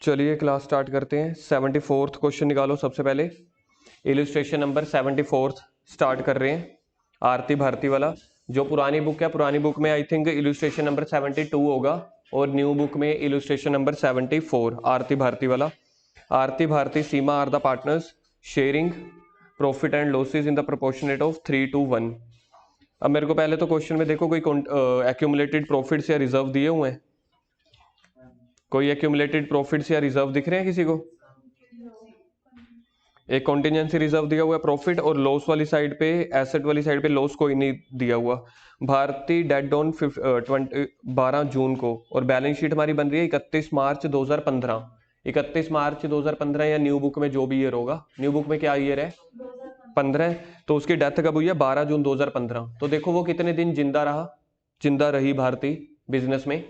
चलिए class start करते हैं। 74th क्वेश्चन निकालो सबसे पहले। इलस्ट्रेशन नंबर 74th स्टार्ट कर रहे हैं, आरती भारती वाला। जो पुरानी बुक है, पुरानी बुक में आई थिंक इलस्ट्रेशन नंबर 72 होगा और न्यू बुक में इलस्ट्रेशन नंबर 74, आरती भारती वाला। Aarti Bharti Seema are the partners sharing profit and losses in the proportionate of 3:1। अब मेरे को पहले तो क्वेश्चन में देखो, कोई एक्यूमुलेटेड प्रॉफिट्स या रिजर्व दिए हुए हैं? कोई एक्यूमुलेटेड प्रॉफिट्स या रिजर्व दिख रहे हैं किसी को? एक कॉन्टिजेंसी रिजर्व दिया हुआ है प्रॉफिट, और लॉस वाली साइड पे, एसेट वाली साइड पे लॉस कोई नहीं दिया हुआ। भारती डेड ऑन 12 जून को, और बैलेंस शीट हमारी बन रही है 31 मार्च 2015। 31 मार्च 2015 या न्यू बुक में जो भी ईयर होगा, न्यू बुक में क्या ईयर है? 15। तो उसकी डेथ कब हुई है? 12 जून 2015। तो देखो वो कितने दिन जिंदा रहा, जिंदा रही भारती बिजनेस में?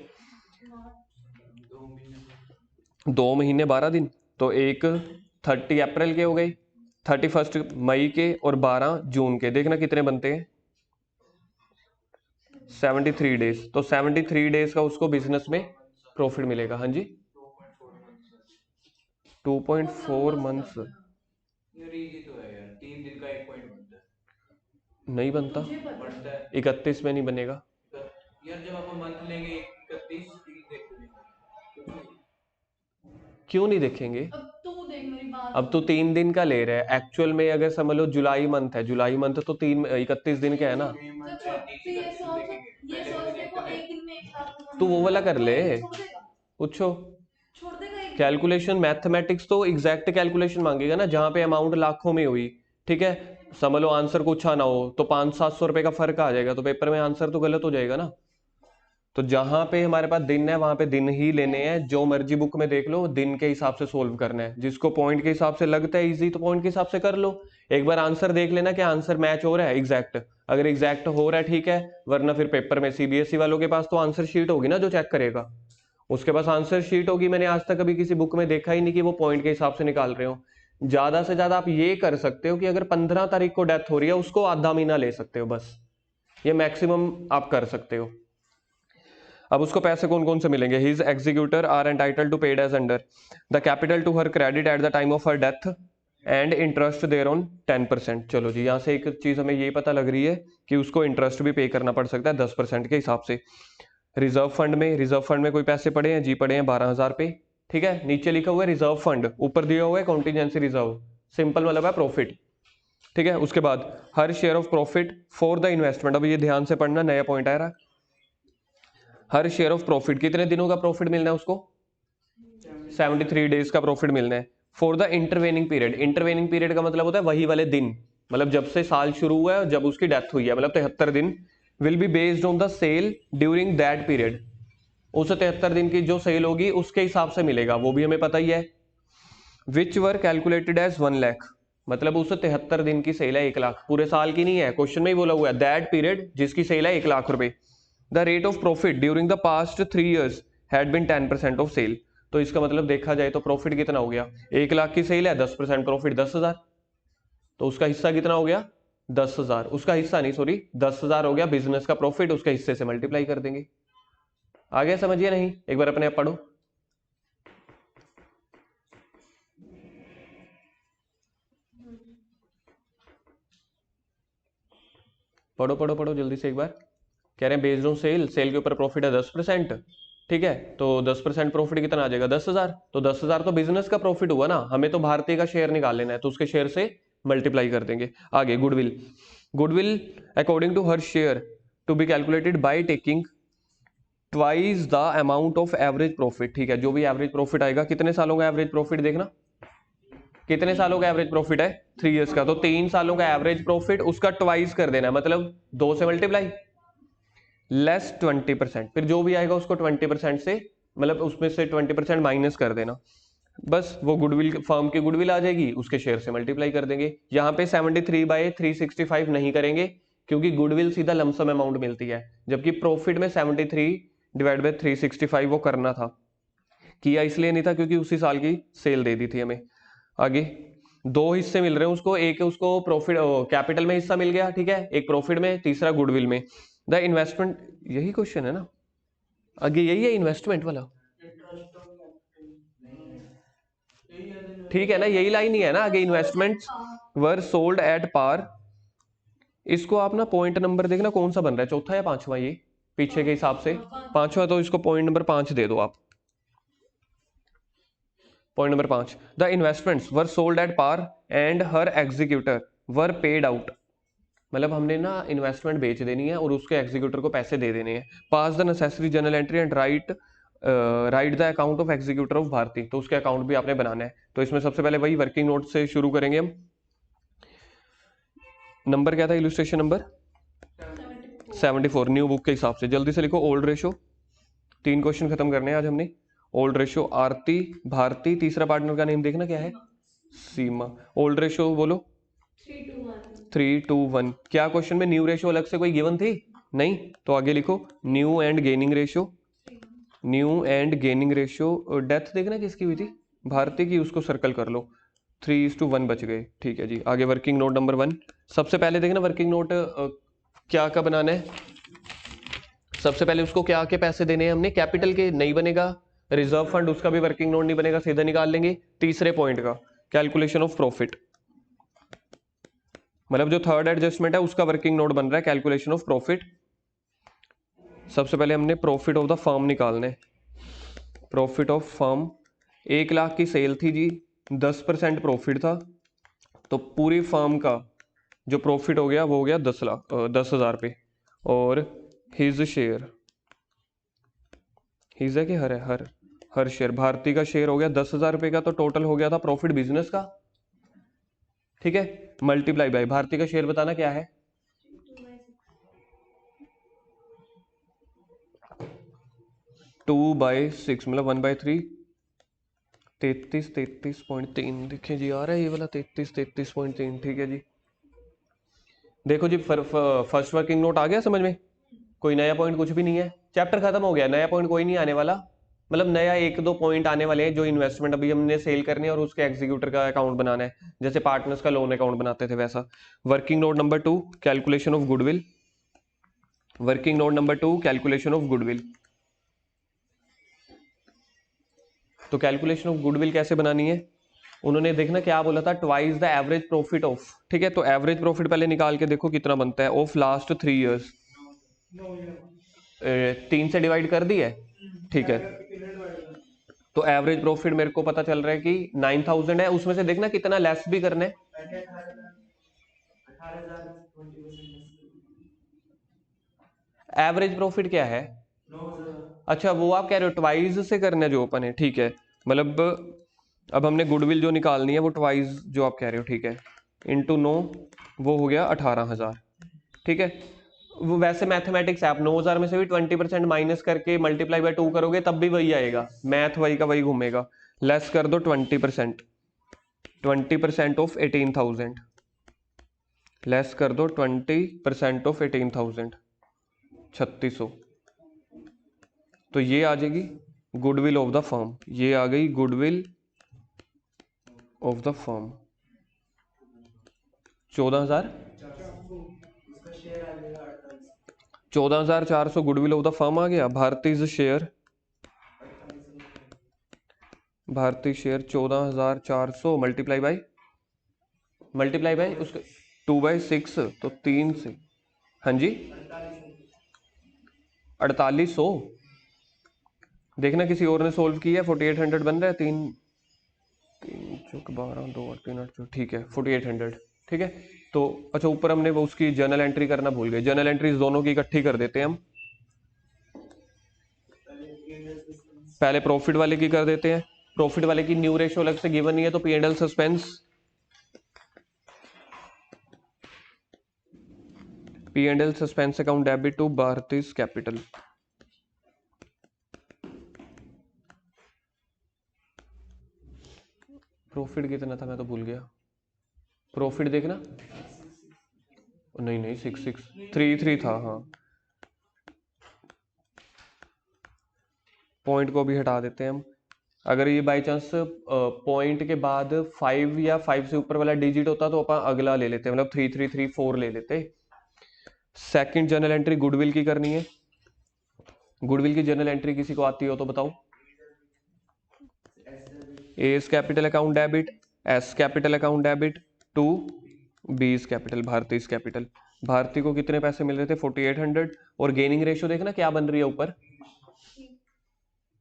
2 महीने 12 दिन। तो एक 30 अप्रैल के हो गए, 31 मई के, और 12 जून के। देखना कितने बनते हैं? 73 डेज। तो 73 डेज का उसको बिजनेस में प्रॉफिट मिलेगा। हाँ जी, 2.4 मंथ्स यार इजी तो है यार, 3 दिन का 1 पॉइंट बनता है। नहीं बनता, बनता है 31 में नहीं बनेगा। यार, जब अपन मंथ लेंगे 31 दिन देख लेंगे। क्यों नहीं देखेंगे? अब तू देख मेरी बात। अब तो 3 दिन का ले रहे हैं एक्चुअल में। अगर समझ लो जुलाई मंथ है, जुलाई मंथ तो 31 दिन का है ना। तो छोड़, तो ये सोच देखो एक दिन में 1 लाख रुपए तू वो वाला मिलेगा, कर तो ले, एक दिन छोड़ देगा? पूछो। छोड़ देगा एक दिन? कैलकुलेशन मैथमेटिक्स तो एग्जैक्ट कैलकुलेशन मांगेगा ना, जहां पे अमाउंट लाखों में हुई। ठीक है, समझ लो आंसर कुछ ना हो तो 500-700 रुपए का फर्क आ जाएगा, तो पेपर में आंसर तो गलत हो जाएगा ना। तो जहां पे हमारे पास दिन है वहां पे दिन ही लेने हैं। जो मर्जी बुक में देख लो, दिन के हिसाब से सोल्व करना है। जिसको पॉइंट के हिसाब से लगता है इजी, तो पॉइंट के हिसाब से कर लो। एक बार आंसर देख लेना कि आंसर मैच हो रहा है एग्जैक्ट। अगर एग्जैक्ट हो रहा है ठीक है, वरना फिर पेपर में सीबीएसई वालों के पास तो आंसर शीट होगी ना, जो चेक करेगा उसके पास आंसर शीट होगी। मैंने आज तक कभी किसी बुक में देखा ही नहीं कि वो पॉइंट के हिसाब से निकाल रहे हो। ज्यादा से ज्यादा आप ये कर सकते हो कि अगर 15 तारीख को डेथ हो रही है, उसको आधा महीना ले सकते हो बस। ये मैक्सिमम आप कर सकते हो। अब उसको पैसे कौन कौन से मिलेंगे? His executor are entitle to paid as under the capital to her credit at the time of her death and interest there on 10%। चलो जी, यहाँ से एक चीज हमें ये पता लग रही है कि उसको इंटरेस्ट भी पे करना पड़ सकता है 10% के हिसाब से। रिजर्व फंड में, रिजर्व फंड में कोई पैसे पड़े हैं जी? पड़े हैं 12,000 पे। ठीक है, नीचे लिखा हुआ है रिजर्व फंड, ऊपर दिया हुआ है कॉन्टीजेंसी रिजर्व। सिंपल मतलब है प्रॉफिट। ठीक है, उसके बाद her share of profit for the investment. अब ये ध्यान से पढ़ना, नया पॉइंट आ रहा है। हर शेयर ऑफ प्रॉफिट, कितने दिनों का प्रॉफिट मिलना है उसको? 73 डेज का प्रॉफिट मिलना है। For the intervening period, intervening period का मतलब होता है वही वाले दिन, मतलब जब से साल शुरू हुआ है जब उसकी डेथ हुई है, मतलब 73 दिन। Will be based on the sale during that period. उस 73 दिन की जो सेल होगी उसके हिसाब से मिलेगा, वो भी हमें पता ही है। विच वर कैलकुलेटेड एज 1 लाख, मतलब उस 73 दिन की सेल है 1 लाख, पूरे साल की नहीं है, क्वेश्चन में ही बोला हुआ है दैट पीरियड जिसकी सेल है 1 लाख रुपए। The rate of profit during the past 3 years had been 10% of sale. तो इसका मतलब देखा जाए तो प्रॉफिट कितना हो गया? 1 लाख की सेल है, 10% प्रॉफिट 10,000। तो उसका हिस्सा कितना हो गया? 10,000। उसका हिस्सा नहीं, सॉरी, 10,000 हो गया बिजनेस का प्रॉफिट, उसके हिस्से से मल्टीप्लाई कर देंगे। आ गया समझिए नहीं? एक बार अपने आप पढ़ो। पढ़ो पढ़ो पढ़ो जल्दी से एक बार। कह रहे हैं बेस्ड ऑन सेल, सेल के ऊपर प्रॉफिट है 10%। ठीक है, तो 10% प्रॉफिट कितना आ जाएगा? 10,000। तो 10,000 तो बिजनेस का प्रॉफिट हुआ ना, हमें तो भारतीय का शेयर निकाल लेना है, तो उसके शेयर से मल्टीप्लाई कर देंगे। आगे goodwill, goodwill according to her share to be calculated by taking twice the amount of average profit. ठीक है, जो भी एवरेज प्रॉफिट आएगा, कितने सालों का एवरेज प्रॉफिट देखना, कितने सालों का एवरेज प्रॉफिट है? 3 years का। तो 3 सालों का एवरेज प्रॉफिट उसका ट्वाइस कर देना, मतलब 2 से मल्टीप्लाई, लेस 20%। फिर जो भी आएगा उसको 20% से, मतलब उसमें से 20% माइनस कर देना। बस वो गुडविल, फर्म की गुडविल आ जाएगी, उसके शेयर से मल्टीप्लाई कर देंगे। यहाँ पे 73/365 नहीं करेंगे, क्योंकि गुडविल सीधा लमसम अमाउंट मिलती है, जबकि प्रॉफिट में 73/365 वो करना था। किया इसलिए नहीं था क्योंकि उसी साल की सेल दे दी थी हमें। आगे 2 हिस्से मिल रहे हैं उसको, एक उसको प्रॉफिट कैपिटल में हिस्सा मिल गया, ठीक है, एक प्रॉफिट में, तीसरा गुडविल में। द इन्वेस्टमेंट, यही क्वेश्चन है ना, आगे यही है इन्वेस्टमेंट वाला। ठीक है ना, यही लाइन ही है ना आगे, investments were sold at par. इसको आप ना पॉइंट नंबर देखना कौन सा बन रहा है, चौथा या पांचवा, ये पीछे के हिसाब से पांचवा, तो इसको पॉइंट नंबर 5 दे दो आप। Point number 5, the investments were sold at par and her executor were paid out. मतलब हमने ना इन्वेस्टमेंट बेच देनी है और उसके एग्जीक्यूटर को पैसे दे देने हैं। Pass the necessary journal entry and write the account of executor of Bharti. तो उसके अकाउंट भी आपने बनाना है। तो इसमें सबसे पहले वही वर्किंग नोट से शुरू करेंगे हम। नंबर क्या था, इलुस्ट्रेशन नंबर 74 न्यू बुक के हिसाब से। जल्दी से लिखो ओल्ड रेशो। 3 क्वेश्चन खत्म करने हैं आज हमने। ओल्ड रेशो आरती भारती, तीसरा पार्टनर का नेम देखना क्या है, सीमा। ओल्ड रेशो बोलो 3:1। क्या क्वेश्चन में न्यू रेशो अलग से कोई गिवन थी, नहीं, तो आगे लिखो new and gaining ratio. New and gaining ratio, death देखना किसकी हुई थी, भारती की, उसको सर्कल कर लो। 3:1 बच गए, ठीक है जी। आगे वर्किंग नोट नंबर 1। सबसे पहले देखना वर्किंग नोट क्या का बनाना है। सबसे पहले उसको क्या के पैसे देने हैं हमने, कैपिटल के नहीं बनेगा, रिजर्व फंड उसका भी वर्किंग नोट नहीं बनेगा, सीधा निकाल लेंगे। तीसरे पॉइंट का कैलकुलेशन ऑफ प्रॉफिट, मतलब जो थर्ड एडजस्टमेंट है उसका वर्किंग नोट बन रहा है, कैलकुलेशन ऑफ प्रॉफिट। सबसे पहले हमने प्रॉफिट ऑफ द फर्म निकालना है। प्रॉफिट ऑफ फर्म 1 लाख की सेल थी जी, 10% प्रॉफिट था, तो पूरी फर्म का जो प्रॉफिट हो गया वो हो गया 10,000 पे। और हिज शेयर, हिज है कि हर है, हर शेयर, भारती का शेयर हो गया 10,000 रुपये का, तो टोटल हो गया था प्रॉफिट बिजनेस का, ठीक है, मल्टीप्लाई बाय भारती का शेयर बताना क्या है, 2/6 मतलब 1/3, 33.3 देखिए जी, आ रहा है ये वाला 33.3, ठीक है जी। देखो जी फर्स्ट वर्किंग नोट आ गया समझ में, कोई नया पॉइंट कुछ भी नहीं है, चैप्टर खत्म हो गया, नया पॉइंट कोई नहीं आने वाला। मतलब नया 1-2 पॉइंट आने वाले हैं, जो इन्वेस्टमेंट अभी हमने सेल करनी है और उसके एग्जीक्यूटर का अकाउंट बनाना है, जैसे पार्टनर्स का लोन अकाउंट बनाते थे वैसा। Working note number 2 calculation of goodwill. Working note number 2 calculation of goodwill. तो कैलकुलेशन ऑफ गुडविल कैसे बनानी है, उन्होंने देखना क्या बोला था, twice the average profit of, ठीक है, तो एवरेज प्रॉफिट पहले निकाल के देखो कितना बनता है, ऑफ लास्ट 3 ईयर्स। 3 से डिवाइड कर दी है, ठीक है, तो एवरेज प्रॉफिट मेरे को पता चल रहा है कि 9,000 है, उसमें से देखना कितना लेस भी करना है। एवरेज प्रॉफिट क्या है, अच्छा वो आप कह रहे हो ट्वाइस से करना है जो अपन है, ठीक है, मतलब अब हमने गुडविल जो निकालनी है वो ट्वाइस जो आप कह रहे हो, ठीक है, इंटू 9 वो हो गया 18,000, ठीक है। वो वैसे मैथमेटिक्स है, आप 9,000 में से भी 20% माइनस करके मल्टीप्लाई बाय 2 करोगे तब भी वही आएगा, मैथ वही का वही घूमेगा। लेस कर दो 20%, 20% ऑफ 18,000, लेस कर दो 20% ऑफ 18,000, 3600। तो ये आ जाएगी गुडविल ऑफ द फर्म, ये आ गई goodwill of the firm 14,400 goodwill of the firm आ गया। भारतीय शेयर, भारतीय शेयर 14,400 मल्टीप्लाई बाय उसके 2/6, तो 3 से, हाँ जी 4800। देखना किसी और ने सोल्व किया है, 4800 बन रहा है, 3 3 12 2 8 3 8, ठीक है 4800, ठीक है। तो अच्छा ऊपर हमने वो उसकी जर्नल एंट्री करना भूल गए, जर्नल एंट्रीज दोनों की इकट्ठी कर देते हैं हम, पहले प्रॉफिट वाले की कर देते हैं, प्रॉफिट वाले की न्यू रेशो अलग से गिवन नहीं है, तो P&L suspense, P&L suspense account debit to भारतीय कैपिटल। प्रॉफिट कितना था मैं तो भूल गया, प्रॉफिट देखना, नहीं 6633 था, हाँ पॉइंट को भी हटा देते हैं हम। अगर ये बाई चांस पॉइंट के बाद 5 या 5 से ऊपर वाला डिजिट होता तो अपन अगला ले लेते, मतलब 3334 ले लेते। सेकंड जर्नल एंट्री गुडविल की करनी है, गुडविल की जर्नल एंट्री किसी को आती हो तो बताओ, A's capital account debit, S capital account debit to B's capital, Bharti's capital. Bharti को कितने पैसे मिल रहे थे 4800, और गेनिंग रेशियो देखना क्या बन रही है ऊपर,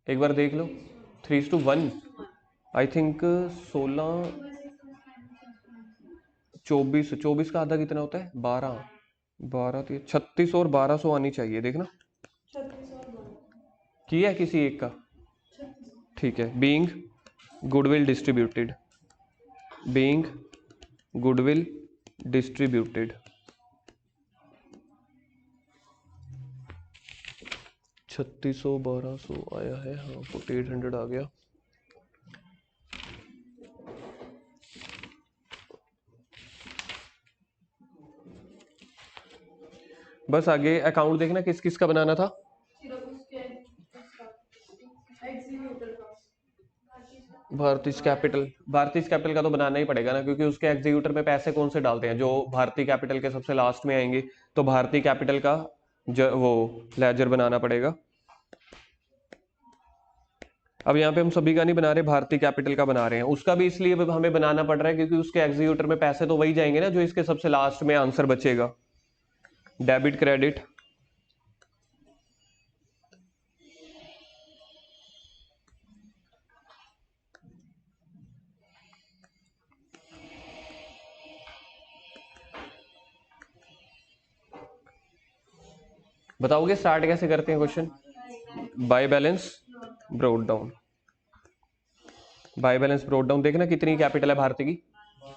एक बार देख लो, 3:1। आई थिंक 16, 24, 24 का आधा कितना होता है 12, 12 36 और 1200 आनी चाहिए, देखना 36 और 12 किया है किसी एक का, 36 ठीक है। Being goodwill distributed, being goodwill distributed 3600 1200 आया है, हाँ 4800 आ गया। बस आगे अकाउंट देखना किस किस का बनाना था, सिर्फ उसके एग्जीक्यूटर का भारतीज कैपिटल। भारतीज कैपिटल का तो बनाना ही पड़ेगा ना, क्योंकि उसके एग्जीक्यूटर में पैसे कौन से डालते हैं, जो भारतीय कैपिटल के सबसे लास्ट में आएंगे, तो भारतीय कैपिटल का वो लेजर बनाना पड़ेगा। अब यहाँ पे हम सभी का नहीं बना रहे, भारतीय कैपिटल का बना रहे हैं। उसका भी इसलिए हमें बनाना पड़ रहा है क्योंकि उसके एग्जीक्यूटर में पैसे तो वही जाएंगे ना जो इसके सबसे लास्ट में आंसर बचेगा। डेबिट क्रेडिट, बताओगे स्टार्ट कैसे करते हैं question, by balance brought down. By balance brought down देखना कितनी कैपिटल है भारती की,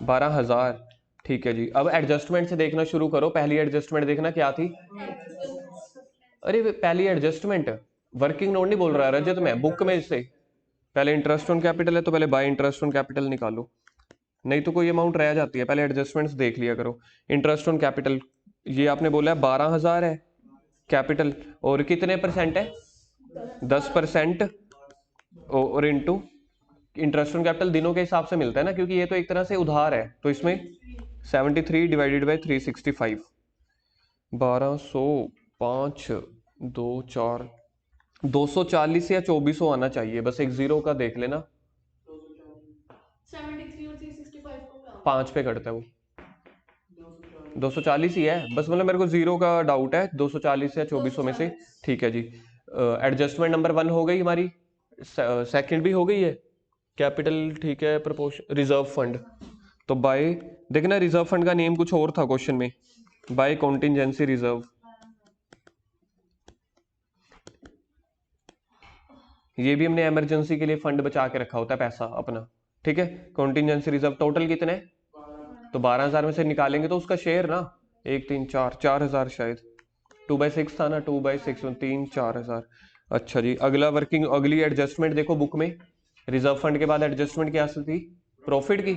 12,000, ठीक है जी। अब एडजस्टमेंट से देखना शुरू करो, पहली एडजस्टमेंट देखना क्या थी, अरे पहली एडजस्टमेंट वर्किंग नोट नहीं बोल रहा रजत, मैं बुक में से पहले इंटरेस्ट ऑन कैपिटल है तो पहले बाय इंटरेस्ट ऑन कैपिटल निकालो, नहीं तो कोई अमाउंट रह जाती है, पहले एडजस्टमेंट्स देख लिया करो। इंटरेस्ट ऑन कैपिटल ये आपने बोला है 12,000 है कैपिटल, और कितने परसेंट है 10%, और इनटू इंटरेस्ट ऑन कैपिटल दिनों के हिसाब से मिलता है ना, क्योंकि ये तो एक तरह से उधार है, तो इसमें 73 डिवाइडेड बाई 365, 1200 5 2 4 240 या 2400 आना चाहिए, बस एक जीरो का देख लेना, 73 और 365 को क्या 5 पे कटता है वो, 240 ही है बस, मतलब मेरे को जीरो का डाउट है, 240 या 2400 में से, ठीक है जी। एडजस्टमेंट नंबर 1 हो गई हमारी, सेकंड भी हो गई है कैपिटल, ठीक है। प्रपोर्शन रिजर्व फंड, तो बाय देखना रिजर्व फंड का नेम कुछ और था क्वेश्चन में, बाय कॉन्टिजेंसी रिजर्व, ये भी हमने इमरजेंसी के लिए फंड बचा के रखा होता है पैसा अपना, ठीक है। कॉन्टिजेंसी रिजर्व टोटल कितने, तो 12,000 में से निकालेंगे तो उसका शेयर ना 1 3 4 4,000 शायद, 2/6 था ना, 2/6 में 3 4,000। अच्छा जी, अगला वर्किंग अगली एडजस्टमेंट देखो बुक में, रिजर्व फंड के बाद एडजस्टमेंट क्या थी, प्रॉफिट की,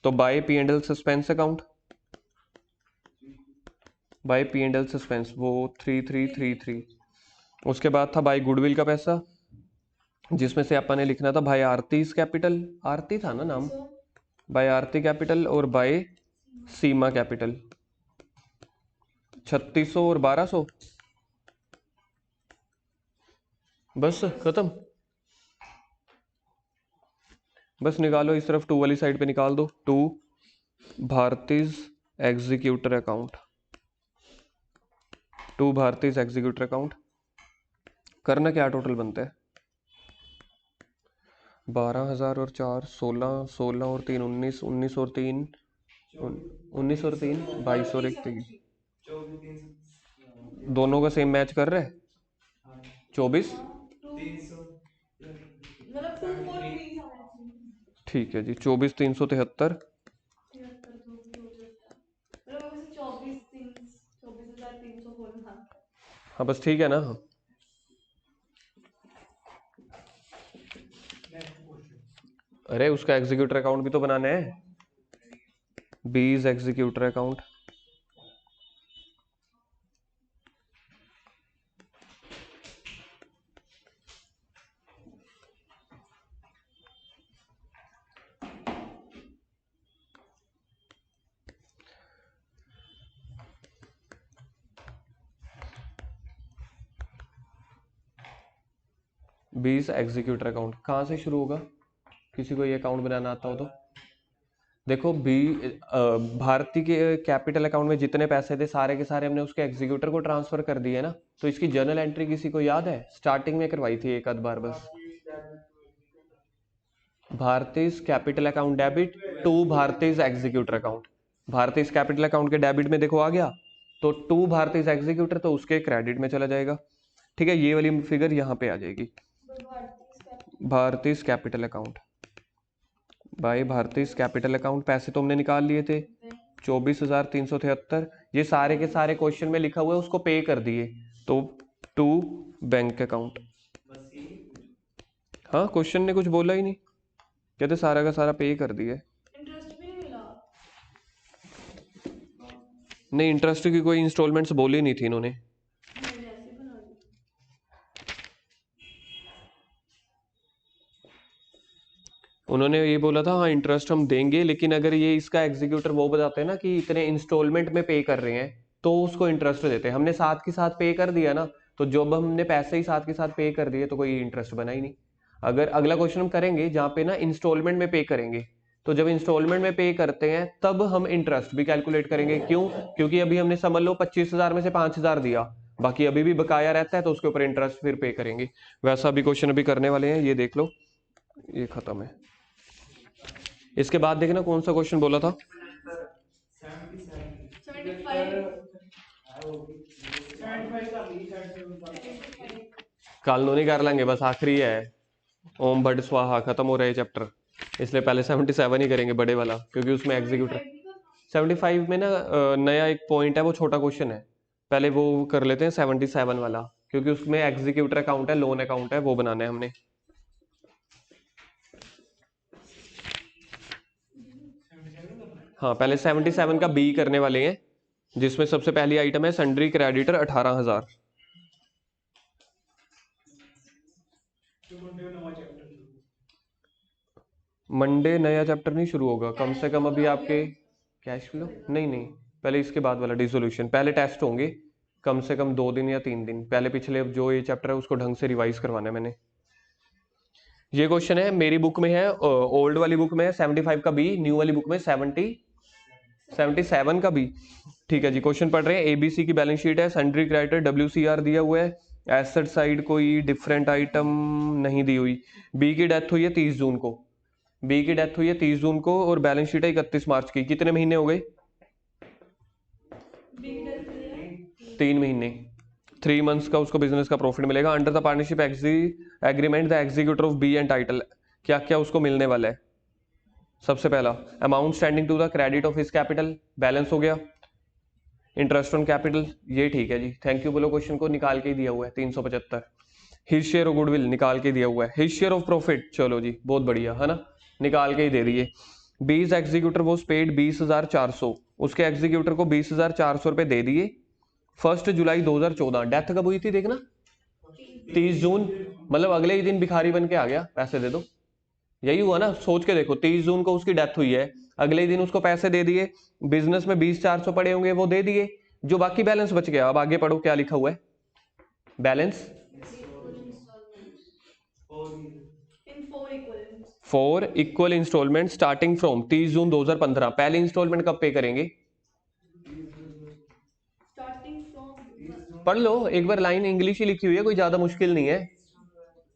तो by P and L suspense account, by P and L suspense वो 3333, उसके बाद था बाय गुडविल का पैसा, जिसमें से अपन ने लिखना था भाई आरतीज कैपिटल, आरती था ना नाम, बाय आरती कैपिटल, और बाय सीमा कैपिटल 3600 और 1200, बस खत्म, बस निकालो इस तरफ 2 वाली साइड पे निकाल दो, 2 भारतीज एग्जीक्यूटर अकाउंट, 2 भारतीज एग्जीक्यूटर अकाउंट, करना क्या टोटल बनता है 12,000 और 4 16, 16 और 3 19, 19 और 3 19 और 3 22 और 1 3, दोनों का सेम मैच कर रहा है 24, मतलब 243 ठीक है जी 24 373, 73 जो भी हो जाता है, मतलब वैसे 24,300 बोलना। हाँ बस ठीक है ना। अरे उसका एग्जीक्यूटर अकाउंट भी तो बनाना है, बीज executor account, B's executor account कहाँ से शुरू होगा, किसी को ये अकाउंट बनाना आता हो तो। देखो बी, भारती के कैपिटल अकाउंट में जितने पैसे थे सारे के सारे हमने उसके एग्जीक्यूटर को ट्रांसफर कर दिए ना, तो इसकी जर्नल एंट्री किसी को याद है? स्टार्टिंग में करवाई थी एक आध बार बस। Bharti's capital account debit to Bharti's executor account. Bharti's capital account के डेबिट में देखो आ गया, तो टू भारतीज एग्जीक्यूटर तो उसके क्रेडिट में चला जाएगा। ठीक है, ये वाली फिगर यहाँ पे आ जाएगी। Bharti's capital account by Bharti's capital account, पैसे तो हमने निकाल लिए थे 24,373। ये सारे के सारे क्वेश्चन में लिखा हुआ है उसको पे कर दिए, तो टू बैंक अकाउंट। हाँ, क्वेश्चन ने कुछ बोला ही नहीं, कहते सारा का सारा पे कर दिए। इंटरेस्ट भी नहीं मिला। नहीं, इंटरेस्ट की कोई इंस्टॉलमेंट्स बोली नहीं थी इन्होंने। मैंने ऐसे बना दी। उन्होंने ये बोला था हाँ इंटरेस्ट हम देंगे, लेकिन अगर ये इसका एग्जीक्यूटर वो बताते हैं ना कि इतने इंस्टॉलमेंट में पे कर रहे हैं तो उसको इंटरेस्ट देते हैं। हमने साथ के साथ पे कर दिया ना, तो जब हमने पैसे ही साथ के साथ पे कर दिए तो कोई इंटरेस्ट बना ही नहीं। अगर अगला क्वेश्चन हम करेंगे जहाँ पे ना इंस्टॉलमेंट में पे करेंगे, तो जब इंस्टॉलमेंट में पे करते हैं तब हम इंटरेस्ट भी कैलकुलेट करेंगे। क्यों? क्योंकि अभी हमने समझ लो 25,000 में से 5,000 दिया, बाकी अभी भी बकाया रहता है, तो उसके ऊपर इंटरेस्ट फिर पे करेंगे। वैसा भी क्वेश्चन अभी करने वाले हैं, ये देख लो, ये खत्म है। इसके बाद देखना कौन सा क्वेश्चन बोला था। 75 कल नहीं कर लेंगे, बस आखिरी है, ओम बट स्वाहा खत्म हो रहा है चैप्टर, इसलिए पहले 77 ही करेंगे बड़े वाला, क्योंकि उसमें एग्जीक्यूटर 75 में ना नया एक पॉइंट है, वो छोटा क्वेश्चन है, पहले वो कर लेते हैं 77 वाला, क्योंकि उसमें एग्जीक्यूटर अकाउंट है, लोन अकाउंट है, वो बनाना है हमने। हाँ, पहले 77 का बी करने वाले हैं, जिसमें सबसे पहली आइटम है सन्ड्री क्रेडिटर 18,000। मंडे नया चैप्टर नहीं शुरू होगा, कम से कम अभी आपके कैश फ्लो नहीं, पहले इसके बाद वाला डिसोल्यूशन, पहले टेस्ट होंगे कम से कम 2 दिन या 3 दिन पहले। पिछले जो ये चैप्टर है उसको ढंग से रिवाइज करवाना है मैंने। ये क्वेश्चन है मेरी बुक में है, ओल्ड वाली बुक में है 75 का बी, न्यू वाली बुक में 77 का बी। ठीक है जी, क्वेश्चन पढ़ रहे हैं। एबीसी की बैलेंस शीट है, सन्ड्री क्रेडिटर WCR दिया हुआ है, एसेट साइड कोई डिफरेंट आइटम नहीं दी हुई। बी की डेथ हुई है 30 जून को, बी की डेथ हुई है 30 जून को, और बैलेंस शीट है 31 मार्च की। कितने महीने हो गए? 3 महीने, 3 मंथ्स का उसको बिजनेस का प्रॉफिट मिलेगा। Under the partnership agreement the executor of B entitled, क्या क्या उसको मिलने वाला है? सबसे पहला amount standing to the credit of his capital, balance हो गया। इंटरेस्ट ऑन कैपिटल, ये ठीक है जी, थैंक यू बोलो, क्वेश्चन को निकाल के ही दिया हुआ है 375। हिज शेयर ऑफ गुडविल निकाल के दिया हुआ है। हिज शेयर ऑफ प्रॉफिट, चलो जी बहुत बढ़िया है ना, निकाल के ही दे दिए। बीस एग्जीक्यूटर वॉज पेड 20,400, उसके एग्जीक्यूटर को 20,400 रुपए दे दिए 1 जुलाई 2014। डेथ कब हुई थी देखना, 30 जून, मतलब अगले ही दिन भिखारी बन के आ गया, पैसे दे दो, यही हुआ ना, सोच के देखो, 30 जून को उसकी डेथ हुई है, अगले ही दिन उसको पैसे दे दिए, बिजनेस में 20,400 पड़े होंगे वो दे दिए, जो बाकी बैलेंस बच गया। अब आगे पढ़ो क्या लिखा हुआ है, balance four equal instalment starting from 30 June 2015। पहले इंस्टॉलमेंट कब पे करेंगे? पढ़ लो एक बार, लाइन इंग्लिश ही लिखी हुई है, कोई ज्यादा मुश्किल नहीं है।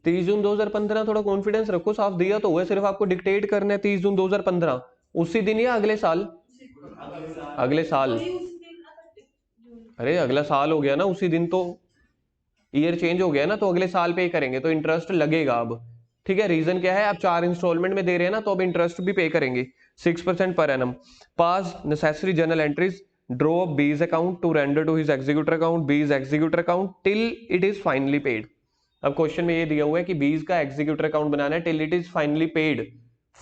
30 जून 2015, थोड़ा कॉन्फिडेंस रखो, साफ दिया तो हुआ, सिर्फ आपको डिक्टेट करना है 30 जून 2015, उसी दिन या अगले साल? अगले साल, अरे अगला साल हो गया ना उसी दिन, तो ईयर चेंज हो गया ना, तो अगले साल पे करेंगे तो इंटरेस्ट लगेगा अब। ठीक है, रीजन क्या है, अब 4 इंस्टॉलमेंट में दे रहे हैं ना, तो अब इंटरेस्ट भी पे करेंगे 6% per annum. Pass necessary journal entries, draw up B's account to render to his executor account, B's executor account till it is finally paid. अब क्वेश्चन में ये दिया हुआ है कि बीज का एग्जीक्यूटर अकाउंट बनाना है till it is finally paid,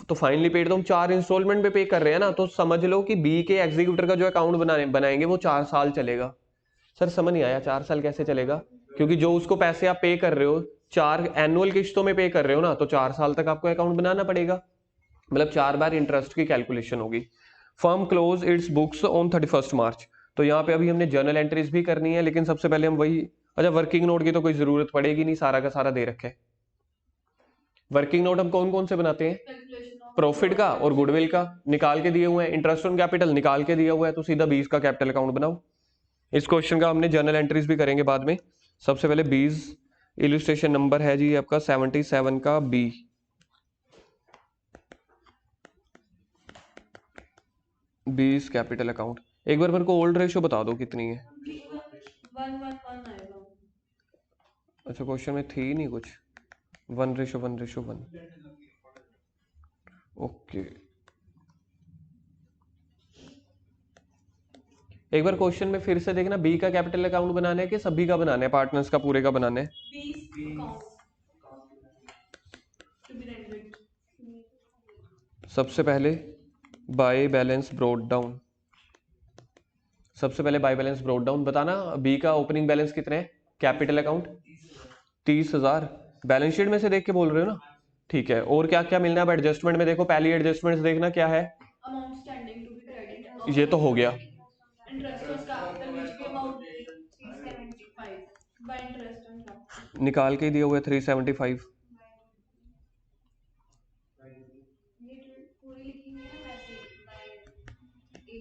तो फाइनली पेड तो हम 4 इंस्टॉलमेंट में पे कर रहे हैं ना, तो समझ लो कि बी के एग्जीक्यूटर का जो अकाउंट बनाएंगे वो 4 साल चलेगा। सर समझ नहीं आया, 4 साल कैसे चलेगा? क्योंकि जो उसको पैसे आप पे कर रहे हो 4 एनुअल किश्तों में पे कर रहे हो ना, तो 4 साल तक आपको अकाउंट बनाना पड़ेगा, मतलब 4 बार इंटरेस्ट की कैलकुलेशन होगी। Firm close it's books on 31 मार्च, तो यहाँ पे अभी हमने जर्नल एंट्रीज भी करनी है, लेकिन सबसे पहले हम वही, अच्छा वर्किंग नोट की तो कोई जरूरत पड़ेगी नहीं, सारा का सारा दे रखे। वर्किंग नोट हम कौन कौन से बनाते हैं? प्रॉफिट का और गुडविल का निकाल के दिए हुए हैं, इंटरेस्ट ऑन कैपिटल निकाल के दिया हुआ है, तो सीधा 20 का कैपिटल अकाउंट बनाओ। इस क्वेश्चन का हमने जर्नल एंट्रीज भी करेंगे बाद में। सबसे पहले 20 इलस्ट्रेशन नंबर है जी आपका 77 का बी। बीस कैपिटल अकाउंट। एक बार मेरे को ओल्ड रेशो बता दो कितनी है। 1:1 आएगा। अच्छा क्वेश्चन में थी नहीं कुछ 1:1:1। ओके एक बार क्वेश्चन में फिर से देखना, बी का कैपिटल अकाउंट बनाना है कि सभी का बनाना है, पार्टनर्स का पूरे का बनाना है? 20 अकाउंट टू बी रेंडर्ड। सबसे पहले बाय बैलेंस ब्रोड डाउन। सबसे पहले बाय बैलेंस ब्रोड डाउन बताना। बी का ओपनिंग बैलेंस कितने हैं कैपिटल अकाउंट? 30,000। बैलेंस शीट में से देख के बोल रहे हो ना? ठीक है। और क्या क्या मिलना है? अब एडजस्टमेंट में देखो, पहली एडजस्टमेंट देखना क्या है। Amount standing to be credit. ये तो हो गया। Interest on capital which came out 375 by interest on capital. निकाल के दिया हुआ है 375। ये पूरी लिखी हुई है वैसे।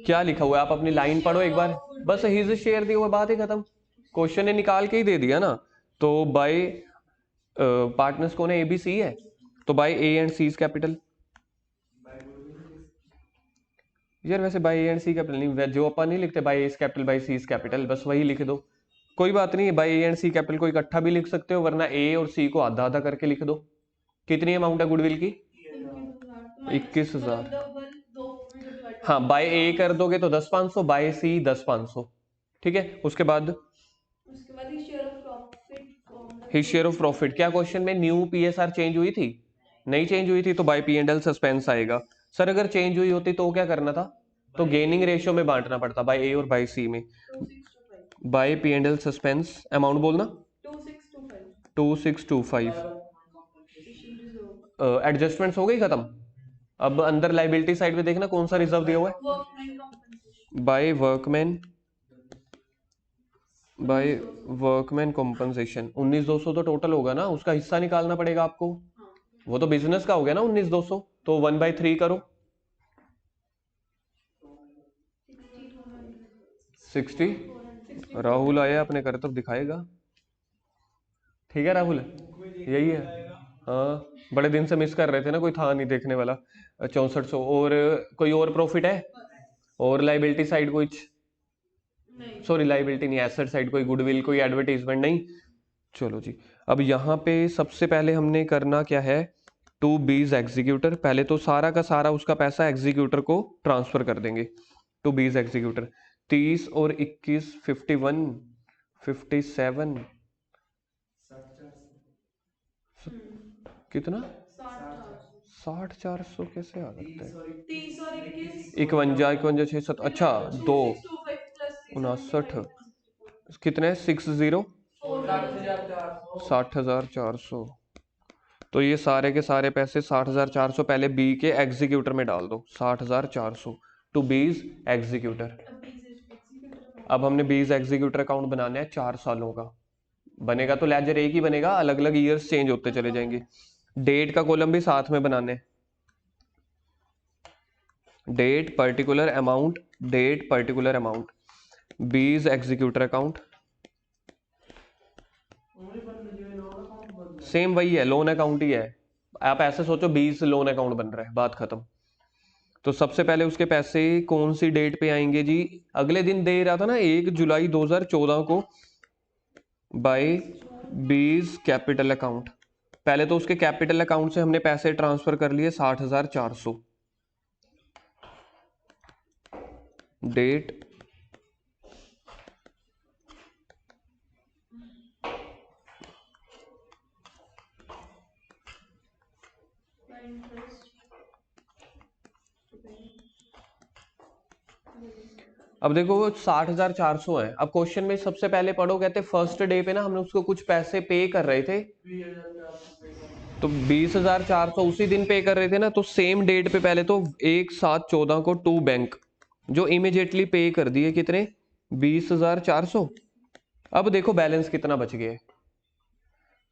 क्या लिखा हुआ है आप अपनी लाइन पढ़ो एक बार। बस हिज शेयर दिया हुआ, बात ही खत्म। क्वेश्चन ने निकाल के ही दे दिया ना। तो बाय पार्टनर्स कौन है? ए बी सी है, तो by A and C capital. यार वैसे by A and C capital नहीं, जो अपन नहीं लिखते by S capital by C capital, बस वही लिख दो। कोई बात नहीं, by A and C capital को इकट्ठा भी लिख सकते हो, वरना ए और सी को आधा आधा करके लिख दो। कितनी अमाउंट है गुडविल की? 21,000। हाँ बाय ए कर दोगे तो 10,500, बाय सी 10,500। ठीक है। उसके बाद his share of profit. His share of profit. क्या क्वेश्चन में न्यू पीएसआर चेंज हुई थी? नहीं चेंज हुई थी, तो by P and L suspense आएगा। सर अगर चेंज हुई होती तो क्या करना था? तो गेनिंग रेशियो में बांटना पड़ता, बाय ए और बाय सी में। By P and L suspense amount बोलना 2625। एडजस्टमेंट्स हो गई खत्म। अब अंदर लाइबिलिटी साइड में देखना कौन सा रिजर्व दिया हुआ है। बाय वर्कमैन कॉम्पनसेशन 19,200 तो टोटल होगा ना, उसका हिस्सा निकालना पड़ेगा आपको। वो तो बिजनेस का हो गया ना 19,200, तो 1/3 करो 60। राहुल आया अपने कर्तव्य दिखाएगा। ठीक है राहुल, यही है। हाँ बड़े दिन से मिस कर रहे थे ना, कोई था नहीं देखने वाला। 6400। और कोई और प्रॉफिट है? और लाइबिलिटी साइड कुछ? सॉरी लाइबिलिटी नहीं, एसेट साइड कोई गुडविल कोई एडवर्टीजमेंट नहीं। चलो जी, अब यहाँ पे सबसे पहले हमने करना क्या है, टू बीज एग्जीक्यूटर। पहले तो सारा का सारा उसका पैसा एग्जीक्यूटर को ट्रांसफर कर देंगे। टू बीज एग्जीक्यूटर 30 और 21 51 57 कितना 60,400 कैसे आ सकता है? 30 और 21 51 51 6 7 अच्छा 2 59 कितने 60 60,400। तो ये सारे के सारे पैसे 60,400 पहले बी के एग्जीक्यूटर में डाल दो। 60,400 टू बीज एग्जीक्यूटर। अब हमने बीज एग्जीक्यूटर अकाउंट बनाना है 4 सालों का। बनेगा तो लेजर एक ही बनेगा, अलग अलग ईयर्स चेंज होते चले जाएंगे। डेट का कॉलम भी साथ में बनाने, date particular amount, date particular amount. B's executor account same वही है, लोन अकाउंट ही है। आप ऐसे सोचो 20 लोन अकाउंट बन रहा है, बात खत्म। तो सबसे पहले उसके पैसे कौन सी डेट पे आएंगे जी? अगले दिन दे रहा था ना 1 जुलाई 2014 को बाय बीज कैपिटल अकाउंट। पहले तो उसके कैपिटल अकाउंट से हमने पैसे ट्रांसफर कर लिए 60,400। डेट अब देखो वो 60,400 है। अब क्वेश्चन में सबसे पहले पढ़ो, कहते फर्स्ट डे पे ना हमने उसको कुछ पैसे पे कर रहे थे, तो 20,400 उसी दिन पे कर रहे थे ना। तो सेम डेट पे पहले तो 1/7/14 को टू बैंक जो इमीडिएटली पे कर दिए कितने 20,400। अब देखो बैलेंस कितना बच गया।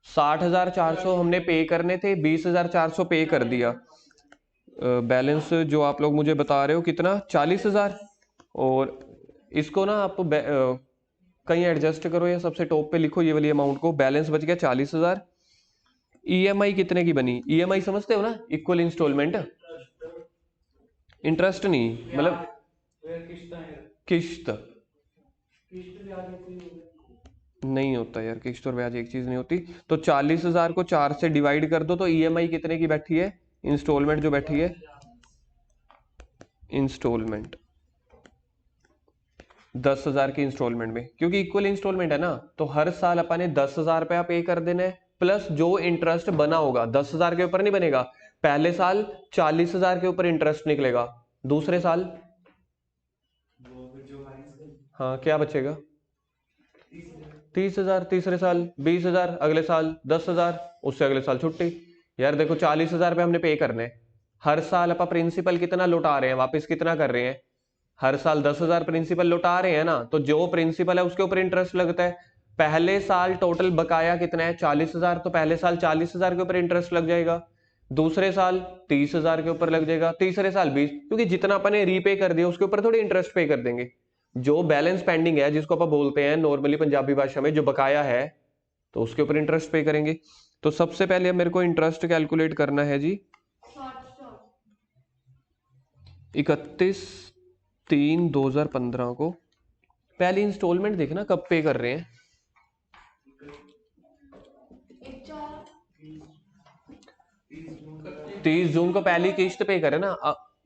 60,400 हमने पे करने थे, 20,400 पे कर दिया। बैलेंस जो आप लोग मुझे बता रहे हो कितना 40,000। और इसको ना आप कहीं एडजस्ट करो या सबसे टॉप पे लिखो ये वाली अमाउंट को। बैलेंस बच गया 40,000। ईएमआई कितने की बनी? ईएमआई समझते हो ना, इक्वल इंस्टॉलमेंट। इंटरेस्ट नहीं, मतलब किश्त। नहीं होता यार, किश्त और ब्याज एक चीज नहीं होती। तो 40,000 को 4 से डिवाइड कर दो तो ईएमआई कितने की बैठी है, इंस्टॉलमेंट जो बैठी है, इंस्टॉलमेंट 10,000 की इंस्टॉलमेंट में, क्योंकि इक्वल इंस्टॉलमेंट है ना, तो हर साल अपन ने 10,000 रुपया पे कर देना है, प्लस जो इंटरेस्ट बना होगा 10,000 के ऊपर नहीं बनेगा। पहले साल 40,000 के ऊपर इंटरेस्ट निकलेगा, दूसरे साल हाँ क्या बचेगा 30,000, तीसरे साल 20,000, अगले साल 10,000, उससे अगले साल छुट्टी। यार देखो 40,000 रुपये हमने पे करने हैं, हर साल अपन प्रिंसिपल कितना लौटा रहे हैं, वापस कितना कर रहे हैं, हर साल 10,000 प्रिंसिपल लौटा रहे हैं ना, तो जो प्रिंसिपल है उसके ऊपर इंटरेस्ट लगता है। पहले साल टोटल बकाया कितना है 40,000, तो पहले साल 40,000 के ऊपर इंटरेस्ट लग जाएगा, दूसरे साल 30,000 के ऊपर लग जाएगा, तीसरे साल 20, क्योंकि जितना अपन ने रीपे कर दिया उसके ऊपर थोड़ी इंटरेस्ट पे कर देंगे। जो बैलेंस पेंडिंग है, जिसको अपन बोलते हैं नॉर्मली पंजाबी भाषा में जो बकाया है, तो उसके ऊपर इंटरेस्ट पे करेंगे। तो सबसे पहले मेरे को इंटरेस्ट कैलकुलेट करना है जी, 31/3/2015 को। पहली इंस्टॉलमेंट देखना कब पे कर रहे हैं, 30 जून को पहली किस्त पे करे ना।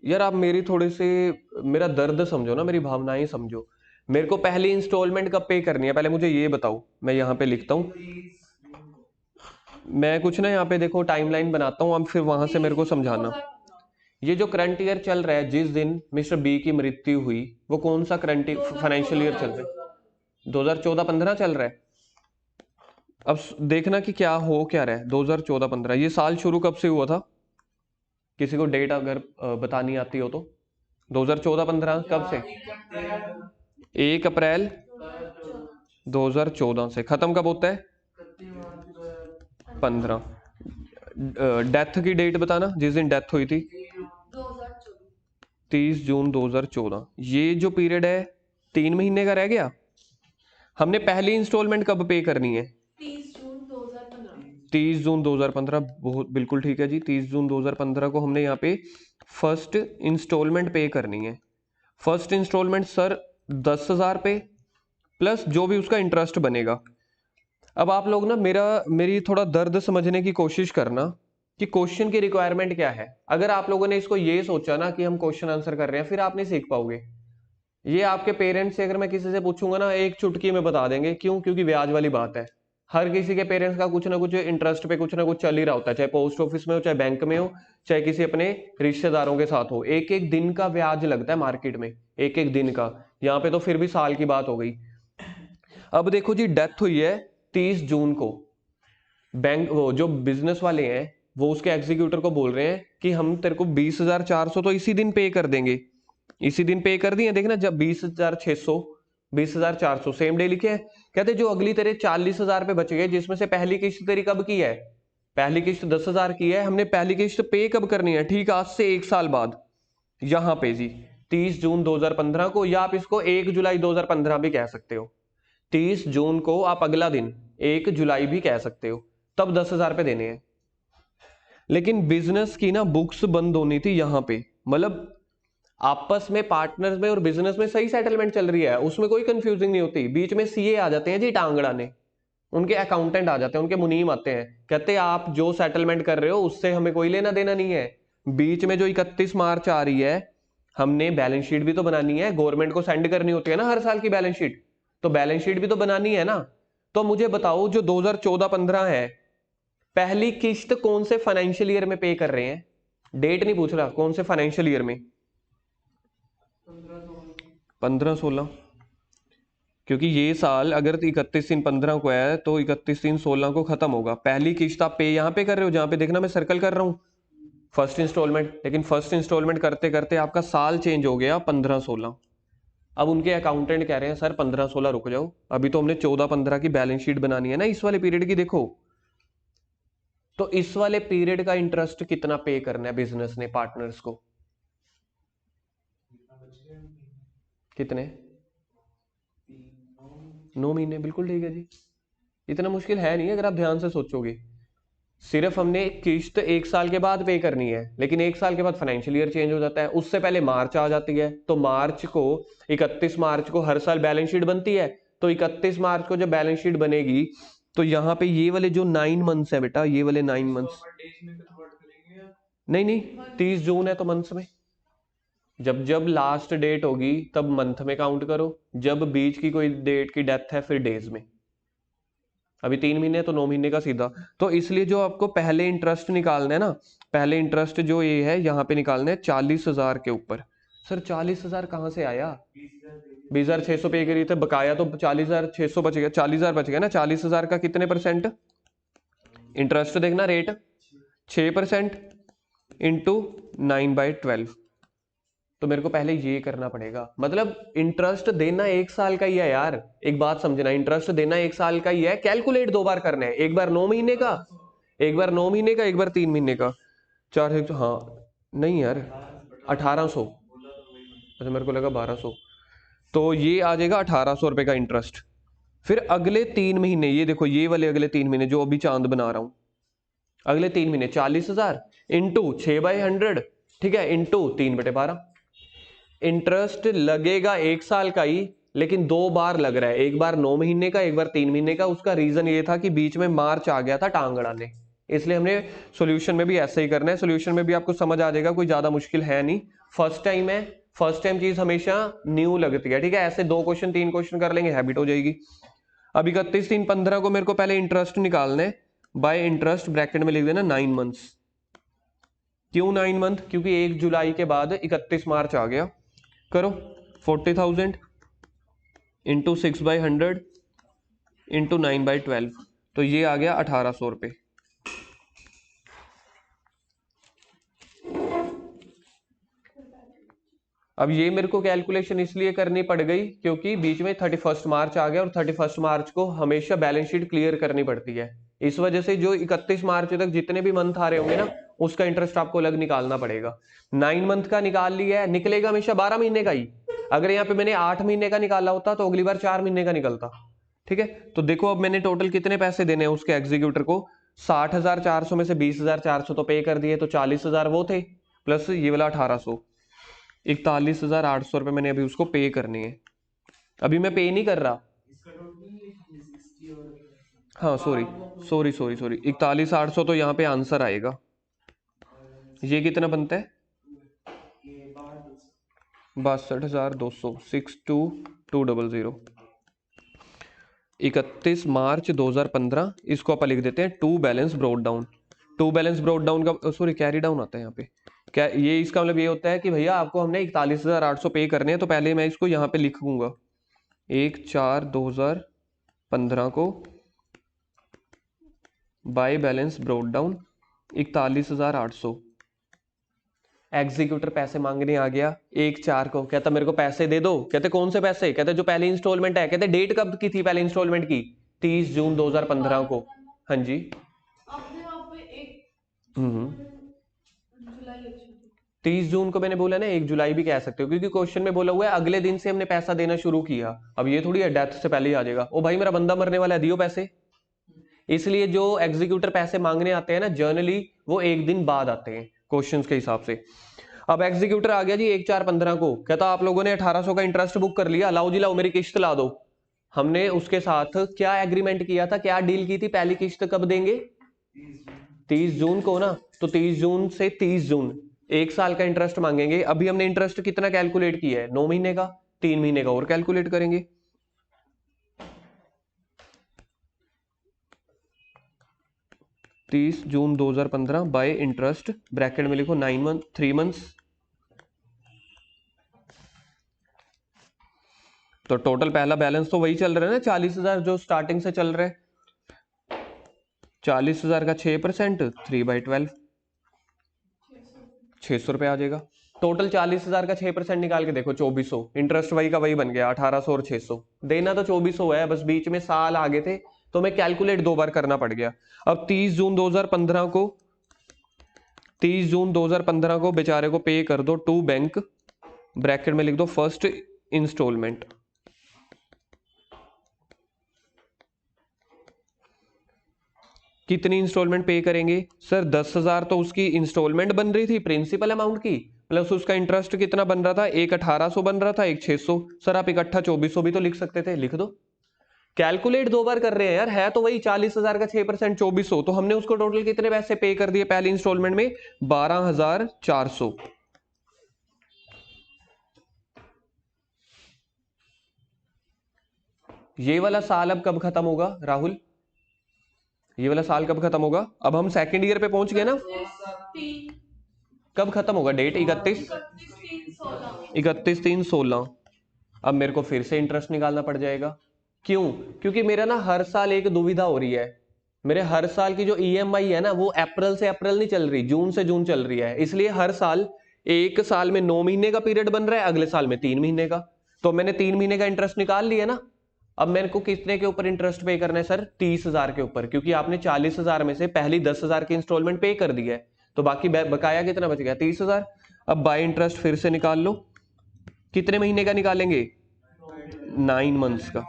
यार आप मेरी थोड़ी सी, मेरा दर्द समझो ना, मेरी भावनाएं समझो। मेरे को पहली इंस्टॉलमेंट कब पे करनी है, पहले मुझे ये बताओ। मैं यहाँ पे लिखता हूँ, मैं कुछ ना यहाँ पे देखो टाइमलाइन बनाता हूँ, अब फिर वहां से मेरे को समझाना। ये जो करंट ईयर चल रहा है, जिस दिन मिस्टर बी की मृत्यु हुई, वो कौन सा करंट फाइनेंशियल ईयर चल रहा है? 2014-15 चल रहा है। अब देखना कि क्या हो क्या रहा है। 2014-15 ये साल शुरू कब से हुआ था, किसी को डेट अगर बतानी आती हो तो। 2014-15 कब से? 1 अप्रैल 2014 से। खत्म कब होता है? 15। डेथ की डेट बताना, जिस दिन डेथ हुई थी। 30 जून 2014। ये जो पीरियड है 3 महीने का रह गया। हमने पहली इंस्टॉलमेंट कब पे करनी है? 30 जून 2015। 30 जून 2015, बहुत बिल्कुल ठीक है जी। 30 जून 2015 को हमने यहाँ पे फर्स्ट इंस्टॉलमेंट पे करनी है। फर्स्ट इंस्टॉलमेंट सर 10,000 पे प्लस जो भी उसका इंटरेस्ट बनेगा। अब आप लोग ना मेरी थोड़ा दर्द समझने की कोशिश करना कि क्वेश्चन की रिक्वायरमेंट क्या है। अगर आप लोगों ने इसको ये सोचा ना कि हम क्वेश्चन आंसर कर रहे हैं, फिर आप नहीं सीख पाओगे। ये आपके पेरेंट्स से अगर मैं किसी से पूछूंगा ना, एक चुटकी में बता देंगे। क्यों? क्योंकि ब्याज वाली बात है। हर किसी के पेरेंट्स का कुछ ना कुछ इंटरेस्ट पे कुछ ना कुछ चल ही रहा होता है, चाहे पोस्ट ऑफिस में हो, चाहे बैंक में हो, चाहे किसी अपने रिश्तेदारों के साथ हो। एक एक दिन का ब्याज लगता है मार्केट में, एक एक दिन का। यहाँ पे तो फिर भी साल की बात हो गई। अब देखो जी, डेथ हुई है 30 जून को। बैंक वो जो बिजनेस वाले हैं वो उसके एग्जीक्यूटर को बोल रहे हैं कि हम तेरे को 20,400 तो इसी दिन पे कर देंगे। इसी दिन पे कर दिए, देखना जब 20,600 20,400 सेम डे लिखे हैं। कहते जो अगली तेरे 40,000 पे बच गए, जिसमें से पहली किस्त तेरी कब की है? पहली किस्त 10,000 की है। हमने पहली किस्त पे कब करनी है? ठीक आज से 1 साल बाद, यहां पे जी 30 जून 2015 को, या आप इसको 1 जुलाई 2015 भी कह सकते हो। 30 जून को आप अगला दिन 1 जुलाई भी कह सकते हो, तब 10,000 पे देने हैं। लेकिन बिजनेस की ना बुक्स बंद होनी थी यहां पे, मतलब आपस में पार्टनर्स में और बिजनेस में सही सेटलमेंट चल रही है, उसमें कोई कंफ्यूजिंग नहीं होती। बीच में सीए आ जाते हैं जी टांगड़ाने, उनके अकाउंटेंट आ जाते हैं, उनके मुनीम आते हैं, कहते हैं आप जो सेटलमेंट कर रहे हो उससे हमें कोई लेना देना नहीं है। बीच में जो 31 मार्च आ रही है, हमने बैलेंस शीट भी तो बनानी है, गवर्नमेंट को सेंड करनी होती है ना हर साल की बैलेंस शीट, तो बैलेंस शीट भी तो बनानी है ना। तो मुझे बताओ, जो 2014-15 है, पहली किस्त कौन से फाइनेंशियल ईयर में पे कर रहे हैं? डेट नहीं पूछ रहा, कौन से फाइनेंशियल ईयर में? 15-16, क्योंकि ये साल अगर 31/3/15 को है तो 31/3/16 को खत्म होगा। पहली किस्त आप पे यहाँ पे कर रहे हो, जहां पे देखना मैं सर्कल कर रहा हूँ, फर्स्ट इंस्टॉलमेंट। लेकिन फर्स्ट इंस्टॉलमेंट करते करते आपका साल चेंज हो गया 15-16। अब उनके अकाउंटेंट कह रहे हैं सर 15-16 रुक जाओ, अभी तो हमने 14-15 की बैलेंस शीट बनानी है ना, इस वाले पीरियड की। देखो तो इस वाले पीरियड का इंटरेस्ट कितना पे करना है बिजनेस ने पार्टनर्स को? कितने? 9 महीने, बिल्कुल ठीक है जी। इतना मुश्किल है नहीं अगर आप ध्यान से सोचोगे। सिर्फ हमने किस्त 1 साल के बाद पे करनी है, लेकिन 1 साल के बाद फाइनेंशियल ईयर चेंज हो जाता है, उससे पहले मार्च आ जाती है। तो मार्च को 31 मार्च को हर साल बैलेंस शीट बनती है। तो 31 मार्च को जब बैलेंस शीट बनेगी तो यहाँ पे ये वाले जो 9 मंथ्स है बेटा, ये वाले 9 मंथ्स, नहीं नहीं 30 जून है तो मंथ्स में, जब जब लास्ट डेट होगी तब मंथ में काउंट करो, जब बीच की कोई डेट की डेथ है फिर डेज में। अभी 3 महीने तो 9 महीने का सीधा। तो इसलिए जो आपको पहले इंटरेस्ट निकालना है ना, पहले इंटरेस्ट जो ये है यहाँ पे निकालना है 40,000 के ऊपर। सर 40,000 कहाँ से आया? 20,600 पे करी थे, बकाया तो 40,600 बच गया, 40,000 बच गया ना। 40,000 का कितने परसेंट इंटरेस्ट देखना, रेट 6% इंटू 9/12। तो मेरे को पहले ये करना पड़ेगा, मतलब इंटरेस्ट देना 1 साल का ही है यार, एक बात समझना, इंटरेस्ट देना 1 साल का ही है। कैलकुलेट 2 बार करना है, एक बार 9 महीने का, एक बार 9 महीने का, एक बार 3 महीने का। 4 हाँ नहीं यार 1800, अच्छा मेरे को लगा 1200। तो ये आ जाएगा 1800 रुपए का इंटरेस्ट। फिर अगले 3 महीने, ये देखो ये वाले अगले 3 महीने जो अभी चांद बना रहा हूं, अगले 3 महीने 40,000 इंटू 6/100, ठीक है, इंटू 3/12। इंटरेस्ट लगेगा 1 साल का ही, लेकिन 2 बार लग रहा है, एक बार 9 महीने का, एक बार 3 महीने का। उसका रीजन ये था कि बीच में मार्च आ गया था टांग अड़ाने, इसलिए हमने सॉल्यूशन में भी ऐसे ही करना है। सॉल्यूशन में भी आपको समझ आ जाएगा, कोई ज्यादा मुश्किल है नहीं। फर्स्ट टाइम है, फर्स्ट टाइम चीज हमेशा न्यू लगती है, ठीक है। ऐसे 2 क्वेश्चन 3 क्वेश्चन कर लेंगे, हैबिट हो जाएगी। अब 31/3/15 को मेरे को पहले इंटरेस्ट निकालना है। बाय इंटरेस्ट ब्रैकेट में लिख देना 9 मंथ्स। क्यों 9 मंथ? क्योंकि 1 जुलाई के बाद 31 मार्च आ गया। करो 40,000 इंटू 6/100 इंटू 9/12, तो ये आ गया 1800 रुपये। अब ये मेरे को कैलकुलेशन इसलिए करनी पड़ गई क्योंकि बीच में 31 मार्च आ गया, और 31 मार्च को हमेशा बैलेंस शीट क्लियर करनी पड़ती है। इस वजह से जो 31 मार्च तक जितने भी मंथ आ रहे होंगे ना, उसका इंटरेस्ट आपको अलग निकालना पड़ेगा। 9 मंथ का निकाल लिया है, निकलेगा हमेशा 12 महीने का ही। अगर यहाँ पे मैंने 8 महीने का निकाला होता तो अगली बार 4 महीने का निकलता, ठीक है। तो देखो अब मैंने टोटल कितने पैसे देने हैं उसके एग्जीक्यूटर को, 60,400 में से 20,400 तो पे कर दिए, तो 40,000 वो थे, प्लस ये वाला 1800, 41,800 रुपये मैंने अभी उसको पे करनी है। अभी मैं पे नहीं कर रहा, हाँ सॉरी सॉरी सॉरी सॉरी, 41,800 तो यहाँ पे आंसर आएगा। ये कितना बनता है? 62,200, 62,200। 31 मार्च 2015, इसको अपन लिख देते हैं to balance brought down. To balance brought down का सॉरी कैरी डाउन आता है यहाँ पे, क्या ये इसका मतलब ये होता है कि भैया आपको हमने 41,800 पे करने हैं, तो पहले मैं इसको यहाँ पे लिखूंगा 1/4/2015 को by balance brought down 41,800। Executor पैसे मांगने आ गया 1/4 को, कहता मेरे को पैसे दे दो। कहते कौन से पैसे? कहते जो पहली इंस्टॉलमेंट है। कहते डेट कब की थी पहले इंस्टॉलमेंट की? 30 जून 2015 को। हाँ जी, आपने वहाँ पे 1 जुलाई लिखी थी। 30 जून को मैंने बोला ना, 1 जुलाई भी कह सकते हो, क्योंकि क्वेश्चन में बोला हुआ है अगले दिन से हमने पैसा देना शुरू किया। अब ये थोड़ी है डेथ से पहले ही आ जाएगा, ओ भाई मेरा बंदा मरने वाला है, दियो पैसे। इसलिए जो एग्जीक्यूटर पैसे मांगने आते हैं ना, जर्नली वो एक दिन बाद आते हैं क्वेश्चंस के हिसाब से। अब एग्जीक्यूटर आ गया जी 1/4/15 को, कहता आप लोगों ने 1800 का इंटरेस्ट बुक कर लिया, लाओ जी लाओ मेरी किस्त ला दो। हमने उसके साथ क्या एग्रीमेंट किया था, क्या डील की थी? पहली किस्त कब देंगे? 30 जून को ना। तो 30 जून से 30 जून 1 साल का इंटरेस्ट मांगेंगे। अभी हमने इंटरेस्ट कितना कैलकुलेट किया है? 9 महीने का। 3 महीने का और कैलकुलेट करेंगे। 30 जून 2015 बाय इंटरेस्ट ब्रैकेट में लिखो 9 मंथ 3 मंथ्स। तो टोटल पहला बैलेंस तो वही चल रहा है ना, 40,000 जो स्टार्टिंग से चल रहा है। 40,000 का 6%, 3/12, 600 रुपये आ जाएगा। टोटल 40,000 का 6% निकाल के देखो 2400। इंटरेस्ट वही का वही बन गया, 1800 और 600। देना तो 2400 है, बस बीच में साल आगे थे तो मैं कैलकुलेट 2 बार करना पड़ गया। अब 30 जून 2015 को 30 जून 2015 को बेचारे को पे कर दो टू बैंक, ब्रैकेट में लिख दो फर्स्ट इंस्टॉलमेंट। कितनी इंस्टॉलमेंट पे करेंगे सर? 10,000 तो उसकी इंस्टॉलमेंट बन रही थी प्रिंसिपल अमाउंट की, प्लस उसका इंटरेस्ट कितना बन रहा था? एक 1800 बन रहा था, एक 600। सर आप इकट्ठा 2400 भी तो लिख सकते थे, लिख दो। कैलकुलेट 2 बार कर रहे हैं यार, है तो वही 40,000 का 6% 2400, तो हमने उसको टोटल कितने पैसे पे कर दिए पहली इंस्टॉलमेंट में? 12,400। ये वाला साल अब कब खत्म होगा राहुल? ये वाला साल कब खत्म होगा? अब हम सेकंड ईयर पे पहुंच गए ना। 31 कब खत्म होगा डेट? 31 31/3/16। अब मेरे को फिर से इंटरेस्ट निकालना पड़ जाएगा। क्यों? क्योंकि मेरा ना हर साल एक दुविधा हो रही है। मेरे हर साल की जो ईएमआई है ना वो अप्रैल से अप्रैल नहीं चल रही, जून से जून चल रही है। इसलिए हर साल, एक साल में 9 महीने का पीरियड बन रहा है, अगले साल में 3 महीने का। तो मैंने 3 महीने का इंटरेस्ट निकाल लिया ना। अब मेरे को कितने के ऊपर इंटरेस्ट पे करना है सर? 30,000 के ऊपर, क्योंकि आपने 40,000 में से पहली 10,000 की इंस्टॉलमेंट पे कर दी है, तो बाकी बकाया कितना बच गया? 30,000। अब बाय इंटरेस्ट फिर से निकाल लो। कितने महीने का निकालेंगे? 9 मंथ्स का।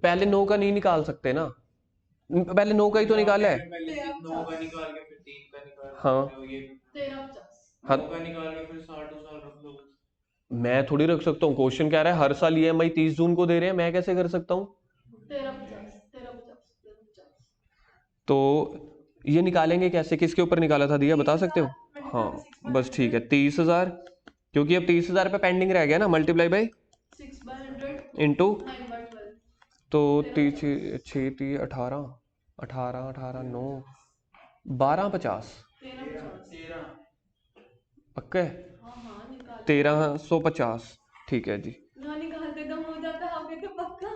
पहले 9 का नहीं निकाल सकते ना, पहले 9 का ही तो निकाला है। 9 का निकाल के फिर 3 का निकाल हाँ। लो, ये 1350 हाँ 9 का निकाल के फिर 60 साल रख लो। मैं थोड़ी रख सकता हूँ, क्वेश्चन कह रहा है हर साल ईएमआई 30 जून को दे रहे हैं, मैं कैसे कर सकता हूँ? 1350 तो ये निकालेंगे कैसे? किसके ऊपर निकाला था दिया, बता सकते हो? हाँ बस ठीक है, 30,000, क्योंकि अब 30,000 पे पेंडिंग रह गया ना, मल्टीप्लाई बाई 6/100 इंटू, 9/12 तो 30 6 3 18 18 18 9 1250 1350 पक्का है? हाँ निकाल 1350 ठीक है जी। ना निकालते दम हो जाता हमें तो पक्का।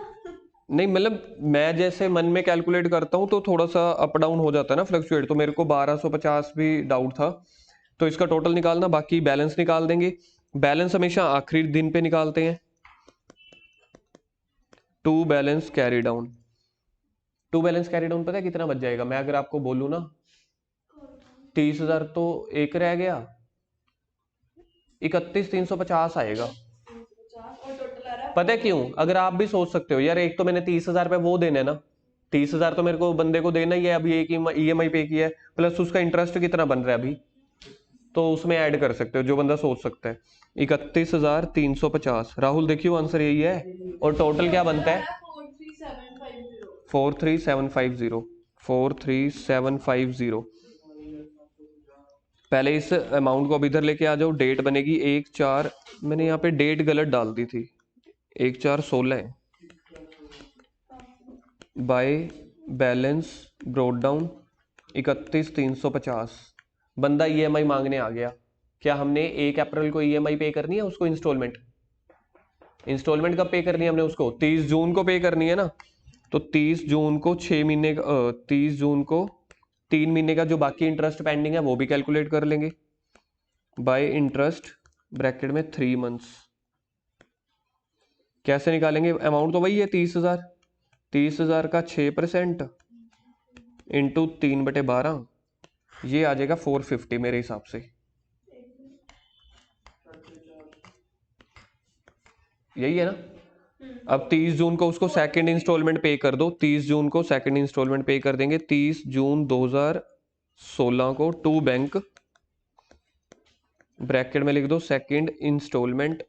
नहीं मतलब मैं जैसे मन में कैलकुलेट करता हूँ तो थोड़ा सा अप डाउन हो जाता है ना, फ्लक्चुएट, तो मेरे को 1250 भी डाउट था। तो इसका टोटल निकालना, बाकी बैलेंस निकाल देंगे। बैलेंस हमेशा आखिरी दिन पे निकालते हैं। To balance carry down, to balance carry down पता है कितना बच जाएगा? मैं अगर आपको बोलूँ ना 30,000 तो एक रह गया, 31,350 आएगा। और टोटल आ रहा है पता है क्यों? अगर आप भी सोच सकते हो यार, एक तो मैंने 30,000 पे वो देने ना, 30,000 तो मेरे को बंदे को देना ही है, अभी एक ईएमआई पे किया है, प्लस उसका इंटरेस्ट कितना बन रहा है अभी, तो उसमें ऐड कर सकते हो जो बंदा सोच सकता है। 31,350 राहुल देखियो आंसर यही है। और टोटल क्या बनता है? 43750 43750 43750। पहले इस अमाउंट को अब इधर लेके आ जाओ, डेट बनेगी 1/4, मैंने यहाँ पे डेट गलत डाल दी थी, 1/4/16 है। By balance broad down 31,350। बंदा ईएमआई मांगने आ गया, क्या हमने 1 अप्रैल को ईएमआई पे करनी है उसको? इंस्टॉलमेंट कब पे करनी है हमने उसको? 30 जून को पे करनी है ना। तो 30 जून को 6 महीने का 30 जून को 3 महीने का जो बाकी इंटरेस्ट पेंडिंग है वो भी कैलकुलेट कर लेंगे। बाय इंटरेस्ट ब्रैकेट में 3 मंथ्स। कैसे निकालेंगे? अमाउंट तो वही है 30,000, 30,000 का 6% इंटू 3/12, ये आ जाएगा 450 मेरे हिसाब से। यही है ना? अब 30 जून को उसको सेकंड इंस्टॉलमेंट पे कर दो, 30 जून को सेकंड इंस्टॉलमेंट पे कर देंगे। 30 जून 2016 को टू बैंक, ब्रैकेट में लिख दो सेकंड इंस्टॉलमेंट।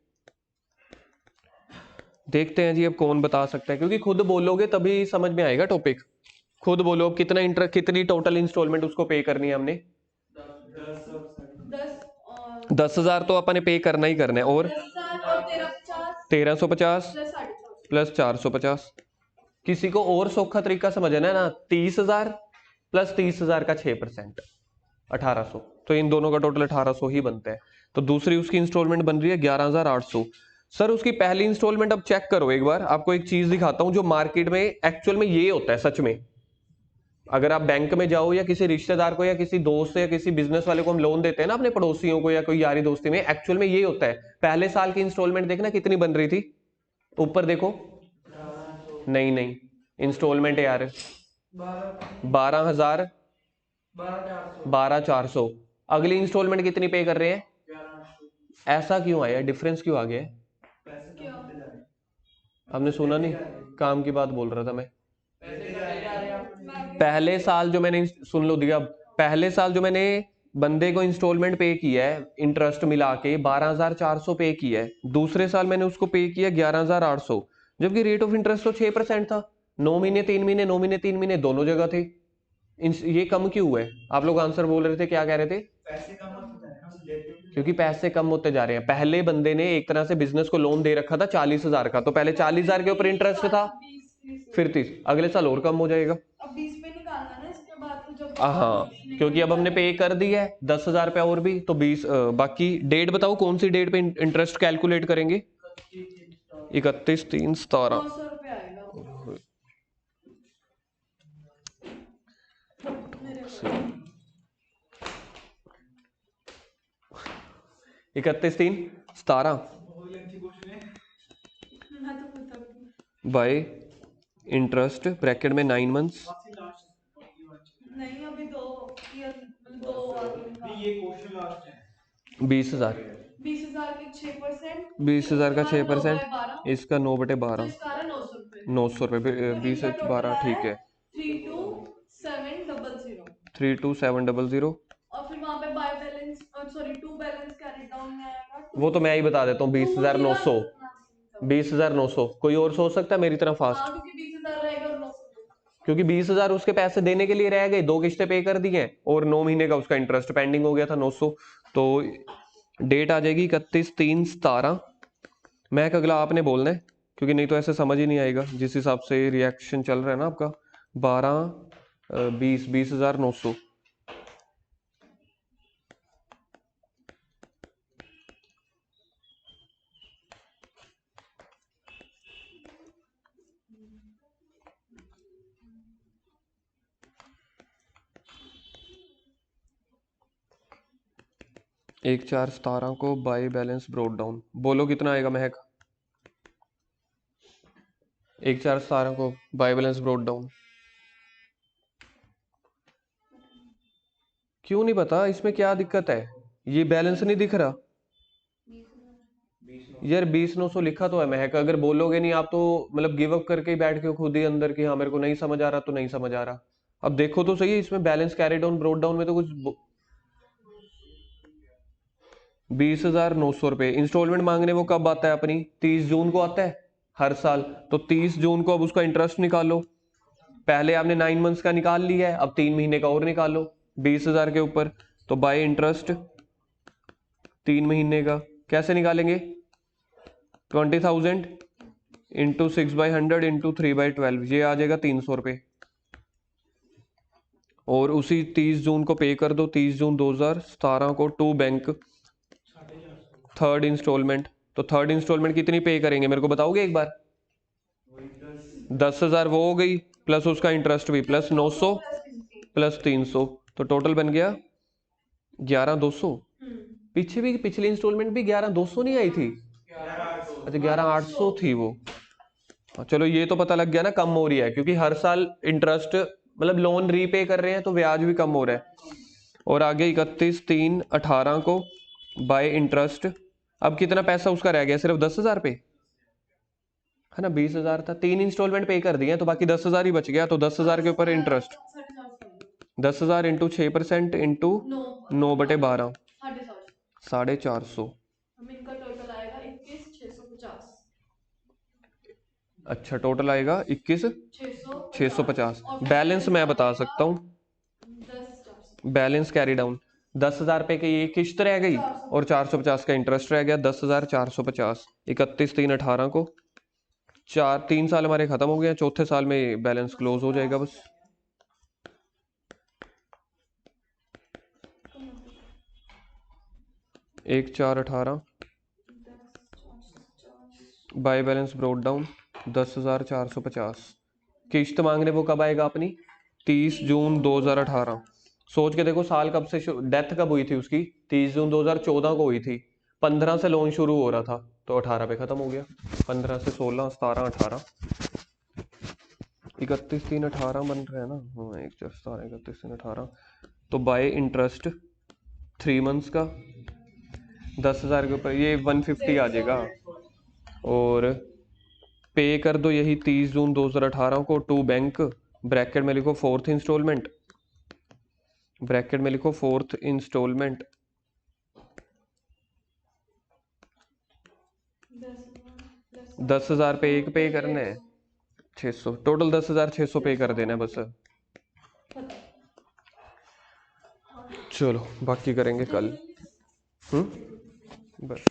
देखते हैं जी अब कौन बता सकता है, क्योंकि खुद बोलोगे तभी समझ में आएगा टॉपिक। खुद बोलो कितना इंटरेस्ट, कितनी टोटल इंस्टॉलमेंट उसको पे करनी है हमने? 10,000 तो अपन ने पे करना ही करना है, और 1350 प्लस 450। किसी को और सौखा तरीका समझना है ना, 30,000 प्लस 30,000 का 6% 1800, तो इन दोनों का टोटल 1800 ही बनता है। तो दूसरी उसकी इंस्टॉलमेंट बन रही है 11,800। सर उसकी पहली इंस्टॉलमेंट अब चेक करो एक बार, आपको एक चीज दिखाता हूं जो मार्केट में एक्चुअल में ये होता है सच में। अगर आप बैंक में जाओ या किसी रिश्तेदार को या किसी दोस्त या किसी बिजनेस वाले को हम लोन देते हैं ना, अपने पड़ोसियों को या कोई यारी दोस्ती में, एक्चुअल में ये होता है। पहले साल की इंस्टॉलमेंट देखना कितनी बन रही थी, ऊपर देखो। नहीं नहीं, इंस्टॉलमेंट यार? 12,000, 12,400। अगली इंस्टॉलमेंट कितनी पे कर रहे हैं? ऐसा क्यों आया, डिफरेंस क्यों आ गया है? क्या? आपने सुना नहीं? काम की बात बोल रहा था मैं। पैसे कटे जा रहे हैं अपने। मैं पहले साल जो मैंने, सुन लो दिया, पहले साल जो मैंने बंदे को इंस्टॉलमेंट पे किया है इंटरेस्ट मिला के 12,400 पे किया है, दूसरे साल मैंने उसको पे किया 11,800, जबकि रेट ऑफ इंटरेस्ट तो 6% था। 9 महीने 3 महीने, 9 महीने 3 महीने दोनों जगह थे। ये कम क्यों हुआ है? आप लोग आंसर बोल रहे थे, क्या कह रहे थे? पैसे कम होते जा रहे हैं, हम लेते भी क्योंकि पैसे कम होते जा रहे हैं। पहले बंदे ने एक तरह से बिजनेस को लोन दे रखा था 40,000 का, तो पहले 40,000 के ऊपर इंटरेस्ट था, 20 फिर 30, अगले साल और कम हो जाएगा। अब 20 पे निकालना ना इसके बाद, तो जब हाँ, क्योंकि अब हमने पे कर दिया है 10,000 रुपया और भी, तो 20, बाकी डेट बताओ कौन सी डेट पे इंटरेस्ट कैलकुलेट करेंगे? 31/3/17। 900 रुपये आएगा मेरे को। 31/3/17 बहुत लेंथी क्वेश्चन है। मैं तो पता भी बाय इंटरेस्ट ब्रैकेट में 9 मंथ्स। सबसे लास्ट नहीं, अभी 2 ईयर, मतलब 2 आगे नहीं, निकाल। ये क्वेश्चन लास्ट है। 20,000, 20,000 के 6%, 20,000 का 6%, 9/12, इसका 9/12, तो इसका आ रहा है 900 रुपये। 900 रुपये, तो 20 इनका से टोटल 12, आया ठीक है। 32700, 32700। और फिर वहां पे by balance, sorry, to balance carry down में आएगा। वो तो मैं ही बता देता हूँ, 20,900, 20,900। कोई और सोच सकता है मेरी तरह हाँ, फास्ट? क्योंकि 20,000 रहेगा और 900 क्योंकि 20,000 उसके पैसे देने के लिए रह गए, 2 किस्तें पे कर दी हैं, और 9 महीने का उसका इंटरेस्ट पेंडिंग हो गया था 900। तो डेट आ जाएगी 31/3/17। मैं अगला आपने बोलना है, क्योंकि नहीं तो ऐसे समझ ही नहीं आएगा जिस हिसाब से रिएक्शन चल रहा है ना आपका। 20,900। एक 4/17 को बाय बैलेंस ब्रोड डाउन, बोलो कितना आएगा महक? 1/4/17 को बाय बैलेंस ब्रोड डाउन। क्यों नहीं पता? इसमें क्या दिक्कत है? ये बैलेंस नहीं दिख रहा यार? 20,900 लिखा तो है महक। अगर बोलोगे नहीं आप तो मतलब गिव अप करके ही बैठ के खुद ही अंदर कि हाँ मेरे को नहीं समझ आ रहा, तो नहीं समझ आ रहा। अब देखो तो सही, इसमें balance carry down broad down में तो कुछ 20,900 रुपये इंस्टॉलमेंट मांगने वो कब आता है अपनी? 30 जून को आता है हर साल। तो 30 जून को अब उसका इंटरेस्ट निकालो। पहले आपने 9 मंथ्स का निकाल लिया है, अब 3 महीने का और निकालो 20,000 के ऊपर। तो बाय इंटरेस्ट 3 महीने का कैसे निकालेंगे? 20,000 इंटू 6/100 इंटू 3/12, ये आ जाएगा 300 रुपये। और उसी 30 जून को पे कर दो, 30 जून 2017 को टू बैंक, थर्ड इंस्टॉलमेंट। तो थर्ड इंस्टॉलमेंट कितनी पे करेंगे मेरे को बताओगे एक बार? 10,000 वो हो गई, प्लस उसका इंटरेस्ट भी, प्लस 900 प्लस 300, तो टोटल बन गया 11,200। पीछे भी पिछली इंस्टॉलमेंट भी 11,200 नहीं आई थी? अच्छा, 11,800 थी वो। चलो ये तो पता लग गया ना कम हो रही है, क्योंकि हर साल इंटरेस्ट मतलब लोन रीपे कर रहे हैं तो ब्याज भी कम हो रहा है। और आगे 31/3/18 को बाय इंटरेस्ट, अब कितना पैसा उसका रह गया? सिर्फ 10,000 पे है ना? 20,000 था, 3 इंस्टॉलमेंट पे कर दिए तो बाकी 10,000 ही बच गया। तो 10,000 के ऊपर इंटरेस्ट, 10,000 इंटू 6% इंटू 9/12, 450। इनका टोटल आएगा 21,650। अच्छा, टोटल आएगा 21,650। बैलेंस मैं बता सकता हूँ, 10,400। बैलेंस कैरी डाउन 10,000 रुपये की ये किश्त रह गई और 450 का इंटरेस्ट रह गया। 10,450 31/3/18 को, 3 साल हमारे खत्म हो गए हैं, चौथे साल में बैलेंस क्लोज हो जाएगा बस। एक 4/18 बाय बैलेंस ब्रोड डाउन 10,450। किश्त मांगने वो कब आएगा अपनी? 30 जून 2018। सोच के देखो साल कब से, डेथ कब हुई थी उसकी? 30 जून 2014 को हुई थी। 15 से लोन शुरू हो रहा था तो 18 पे खत्म हो गया। 15 से 16, 17, 18, 31/3/18 बन रहा है ना। हाँ 1/4 31/3/18। तो बाय इंटरेस्ट 3 मंथ्स का 10,000 के ऊपर ये 150 आ जाएगा। और पे कर दो यही 30 जून 2018 को टू बैंक, ब्रैकेट में लिखो फोर्थ इंस्टॉलमेंट, ब्रैकेट में लिखो फोर्थ इंस्टॉलमेंट। 10,000 पे एक पे करने हैं, 600 टोटल, 10,600 पे कर देना है बस। चलो बाकी करेंगे कल। बस।